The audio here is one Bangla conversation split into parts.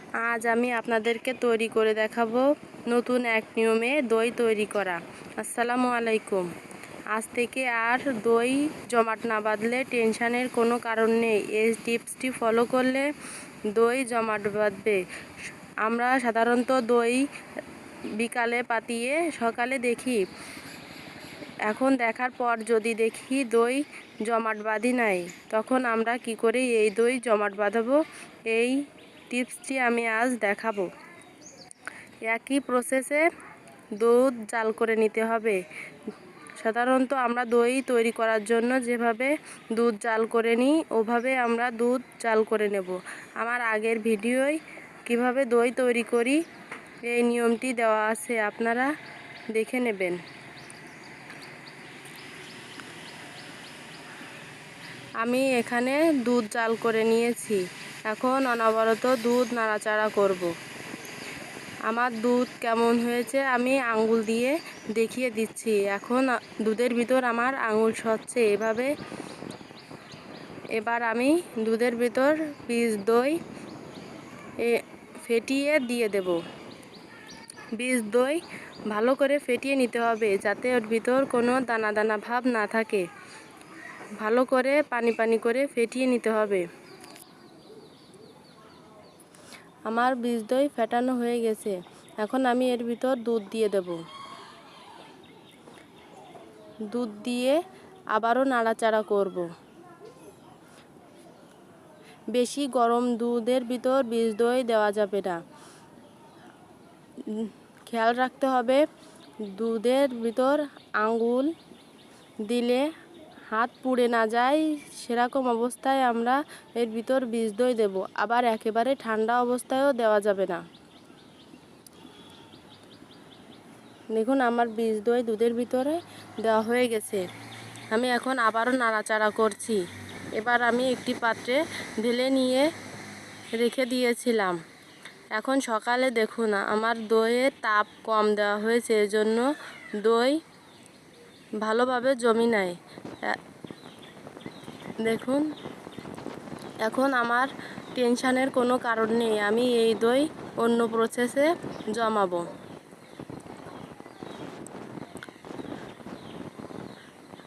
আজ আমি আপনাদেরকে তৈরি করে দেখাবো নতুন এক নিয়মে দই তৈরি করা। আসসালামু আলাইকুম। আজ থেকে আর দই জমাট না বাঁধলে টেনশনের কোনো কারণ নেই। এই টিপসটি ফলো করলে দই জমাট বাঁধবে। আমরা সাধারণত দই বিকালে পাতিয়ে সকালে দেখি, এখন দেখার পর যদি দেখি দই জমাট বাঁধি নাই, তখন আমরা কি করে এই দই জমাট বাঁধাবো, এই টিপসটি আমি আজ দেখাবো। একই প্রসেসে দুধ জাল করে নিতে হবে। সাধারণত আমরা দই তৈরি করার জন্য যেভাবে দুধ জাল করে নিই, ওভাবে আমরা দুধ জাল করে নেব। আমার আগের ভিডিওয় কিভাবে দই তৈরি করি এই নিয়মটি দেওয়া আছে, আপনারা দেখে নেবেন। আমি এখানে দুধ জাল করে নিয়েছি। এখন অনবরত দুধ নাড়াচাড়া করব। আমার দুধ কেমন হয়েছে আমি আঙ্গুল দিয়ে দেখিয়ে দিচ্ছি। এখন দুধের ভিতর আমার আঙুল সরছে এভাবে। এবার আমি দুধের ভিতর বীজ দই ফেটিয়ে দিয়ে দেব। বীজ দই ভালো করে ফেটিয়ে নিতে হবে, যাতে ওর ভিতর কোনো দানা দানা ভাব না থাকে। ভালো করে পানি পানি করে ফেটিয়ে নিতে হবে। আমার বীজ দই ফেটানো হয়ে গেছে। এখন আমি এর ভিতর দুধ দিয়ে দেব। দুধ দিয়ে আবারও নাড়াচাড়া করব। বেশি গরম দুধের ভিতর বীজ দই দেওয়া যাবে না। খেয়াল রাখতে হবে দুধের ভিতর আঙ্গুল দিলে হাত পুড়ে না যায়, সেরকম অবস্থায় আমরা এর ভিতর বীজ দই দেব। আবার একেবারে ঠান্ডা অবস্থায়ও দেওয়া যাবে না। দেখুন আমার বীজ দই দুধের ভিতরে দেওয়া হয়ে গেছে। আমি এখন আবারও নাড়াচাড়া করছি। এবার আমি একটি পাত্রে ঢেলে নিয়ে রেখে দিয়েছিলাম। এখন সকালে দেখুন আমার দইয়ের তাপ কম দেওয়া হয়েছে, এজন্য দই ভালোভাবে জমি নাই। দেখুন এখন আমার টেনশনের কোনো কারণ নেই। আমি এই দই অন্য প্রসেসে জমাবো।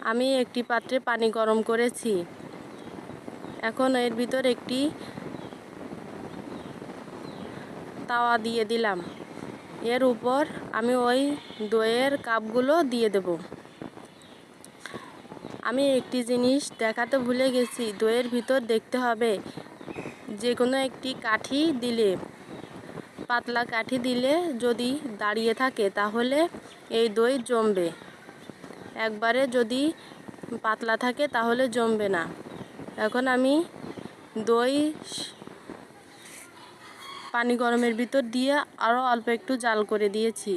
আমি একটি পাত্রে পানি গরম করেছি। এখন এর ভিতর একটি তাওয়া দিয়ে দিলাম। এর উপর আমি ওই দইয়ের কাপগুলো দিয়ে দেব। আমি একটি জিনিস দেখাতে ভুলে গেছি, দইয়ের ভিতর দেখতে হবে যে কোনো একটি কাঠি দিলে, পাতলা কাঠি দিলে যদি দাঁড়িয়ে থাকে তাহলে এই দই জমবে। একবারে যদি পাতলা থাকে তাহলে জমবে না। এখন আমি দই পানি গরমের ভিতর দিয়ে আরও অল্প একটু জাল করে দিয়েছি।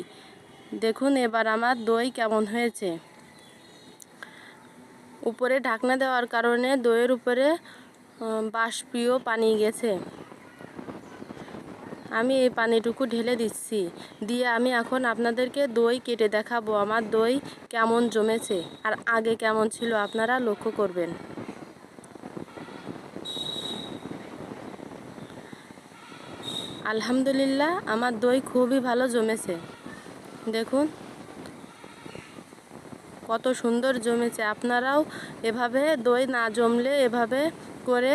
দেখুন এবার আমার দই কেমন হয়েছে। উপরে ঢাকনা দেওয়ার কারণে দইয়ের উপরে বাষ্পীয় পানি গেছে। আমি এই পানিটুকু ঢেলে দিচ্ছি। দিয়ে আমি এখন আপনাদেরকে দই কেটে দেখাবো আমার দই কেমন জমেছে আর আগে কেমন ছিল, আপনারা লক্ষ্য করবেন। আলহামদুলিল্লাহ আমার দই খুবই ভালো জমেছে। দেখুন কত সুন্দর জমেছে। আপনারাও এভাবে দই না জমলে এভাবে করে